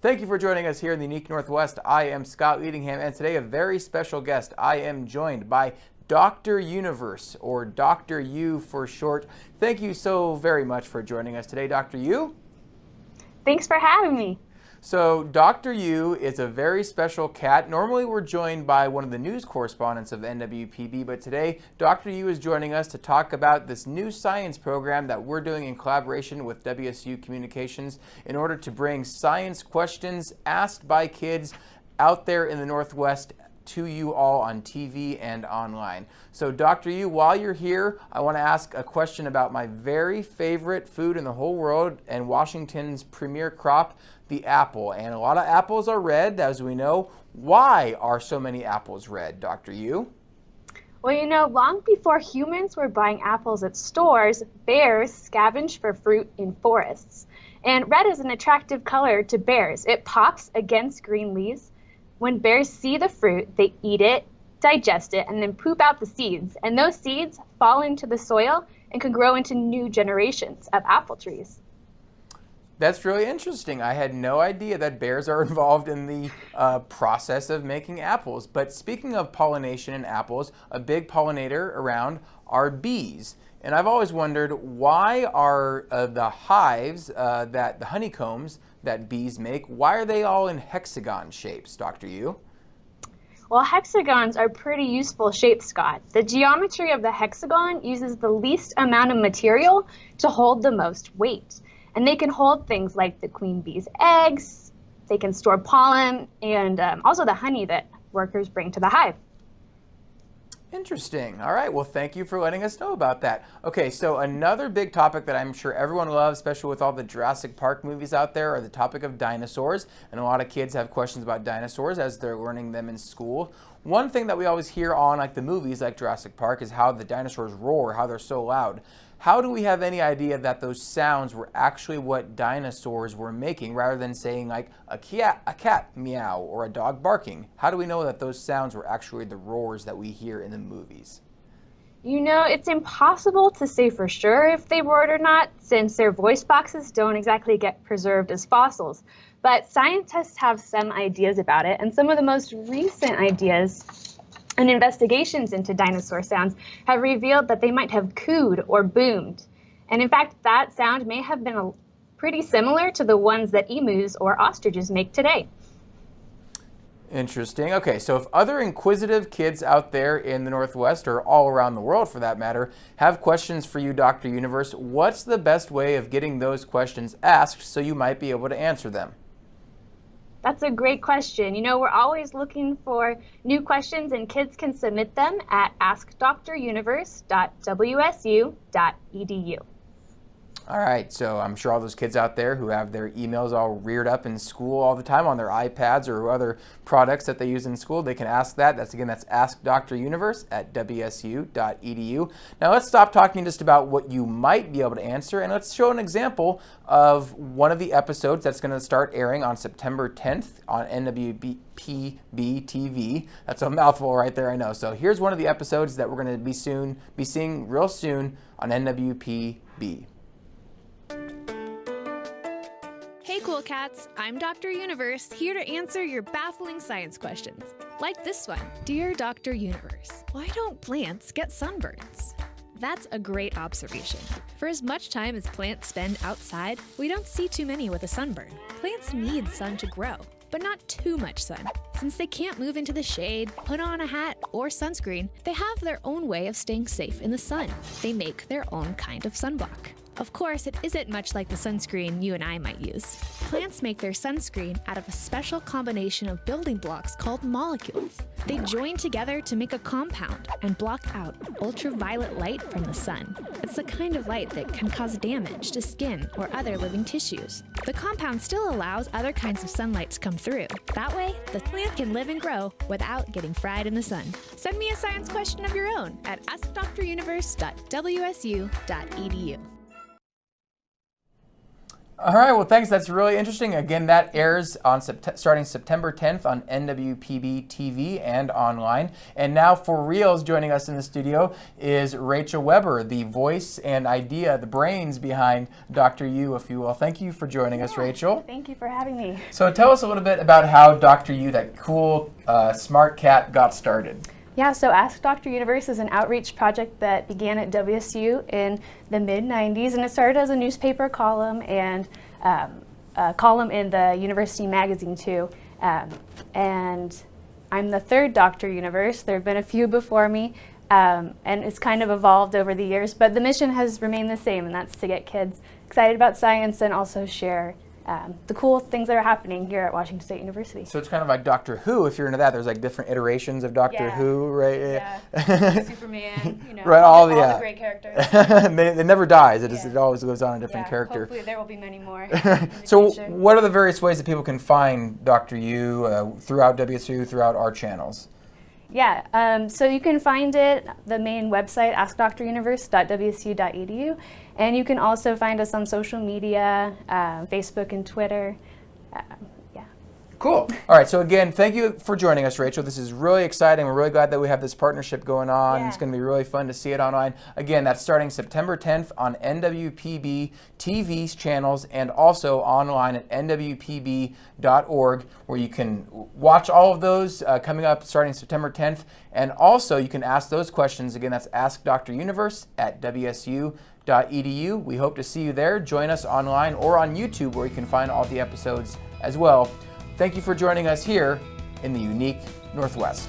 Thank you for joining us here in the Unique Northwest. I am Scott Leadingham, and today a very special guest. I am joined by Dr. Universe, or Dr. U for short. Thank you so very much for joining us today, Dr. U. Thanks for having me. So Dr. U is a very special cat. Normally we're joined by one of the news correspondents of NWPB, but today Dr. U is joining us to talk about this new science program that we're doing in collaboration with WSU Communications in order to bring science questions asked by kids out there in the Northwest to you all on TV and online. So Dr. U, while you're here, I want to ask a question about my very favorite food in the whole world and Washington's premier crop, the apple. And a lot of apples are red, as we know. Why are so many apples red, Dr. U? Well, you know, long before humans were buying apples at stores, bears scavenged for fruit in forests. And red is an attractive color to bears. It pops against green leaves. When bears see the fruit, they eat it, digest it, and then poop out the seeds. And those seeds fall into the soil and can grow into new generations of apple trees. That's really interesting. I had no idea that bears are involved in the process of making apples. But speaking of pollination and apples, a big pollinator around are bees. And I've always wondered, why are the hives, the honeycombs that bees make, why are they all in hexagon shapes, Dr. U? Well, hexagons are pretty useful shapes, Scott. The geometry of the hexagon uses the least amount of material to hold the most weight. And they can hold things like the queen bee's eggs, they can store pollen, and also the honey that workers bring to the hive. Interesting. All right. Well, thank you for letting us know about that. Okay, so another big topic that I'm sure everyone loves, especially with all the Jurassic Park movies out there, are the topic of dinosaurs. And a lot of kids have questions about dinosaurs as they're learning them in school. One thing that we always hear on like the movies like Jurassic Park is how the dinosaurs roar, how they're so loud. How do we have any idea that those sounds were actually what dinosaurs were making rather than saying like a cat meow or a dog barking? How do we know that those sounds were actually the roars that we hear in the movies? You know, it's impossible to say for sure if they roared or not, since their voice boxes don't exactly get preserved as fossils. But scientists have some ideas about it, and some of the most recent ideas and investigations into dinosaur sounds have revealed that they might have cooed or boomed. And in fact, that sound may have been pretty similar to the ones that emus or ostriches make today. Interesting. Okay, so if other inquisitive kids out there in the Northwest, or all around the world for that matter, have questions for you, Dr. Universe, what's the best way of getting those questions asked so you might be able to answer them? That's a great question. You know, we're always looking for new questions, and kids can submit them at askdruniverse.wsu.edu. All right, so I'm sure all those kids out there who have their emails all reared up in school all the time on their iPads or other products that they use in school, they can ask that. That's askdruniverse at wsu.edu. Now let's stop talking just about what you might be able to answer, and let's show an example of one of the episodes that's going to start airing on September 10th on NWPB TV. That's a mouthful right there, I know. So here's one of the episodes that we're going to be seeing real soon on NWPB. Hey cool cats, I'm Dr. Universe, here to answer your baffling science questions. Like this one. Dear Dr. Universe, why don't plants get sunburns? That's a great observation. For as much time as plants spend outside, we don't see too many with a sunburn. Plants need sun to grow, but not too much sun. Since they can't move into the shade, put on a hat, or sunscreen, they have their own way of staying safe in the sun. They make their own kind of sunblock. Of course, it isn't much like the sunscreen you and I might use. Plants make their sunscreen out of a special combination of building blocks called molecules. They join together to make a compound and block out ultraviolet light from the sun. It's the kind of light that can cause damage to skin or other living tissues. The compound still allows other kinds of sunlight to come through. That way, the plant can live and grow without getting fried in the sun. Send me a science question of your own at askdruniverse.wsu.edu. All right, well, thanks. That's really interesting. Again, that airs on starting September 10th on NWPB TV and online. And now for reals, joining us in the studio is Rachael Weber, the voice and idea, the brains behind Dr. U, if you will. Thank you for joining us, Rachael. Thank you for having me. So tell us a little bit about how Dr. U, that cool smart cat, got started. Yeah, so Ask Dr. Universe is an outreach project that began at WSU in the mid-90s, and it started as a newspaper column and a column in the university magazine too. And I'm the third Dr. Universe. There have been a few before me, and it's kind of evolved over the years, but the mission has remained the same, and that's to get kids excited about science and also share the cool things that are happening here at Washington State University. So it's kind of like Doctor Who, if you're into that. There's like different iterations of Doctor Who, right? Yeah. Superman, right, all the great characters. It never dies. It always goes on a different character. Hopefully there will be many more. So what are the various ways that people can find Dr. U throughout WSU, throughout our channels? Yeah, so you can find it, the main website, askdruniverse.wsu.edu, and you can also find us on social media, Facebook and Twitter. Cool. All right, so again, thank you for joining us, Rachael. This is really exciting. We're really glad that we have this partnership going on. Yeah. It's going to be really fun to see it online. Again, that's starting September 10th on NWPB TV's channels and also online at nwpb.org, where you can watch all of those coming up starting September 10th. And also, you can ask those questions. Again, that's Ask Dr. Universe at WSU.edu. We hope to see you there. Join us online or on YouTube, where you can find all the episodes as well. Thank you for joining us here in the unique Northwest.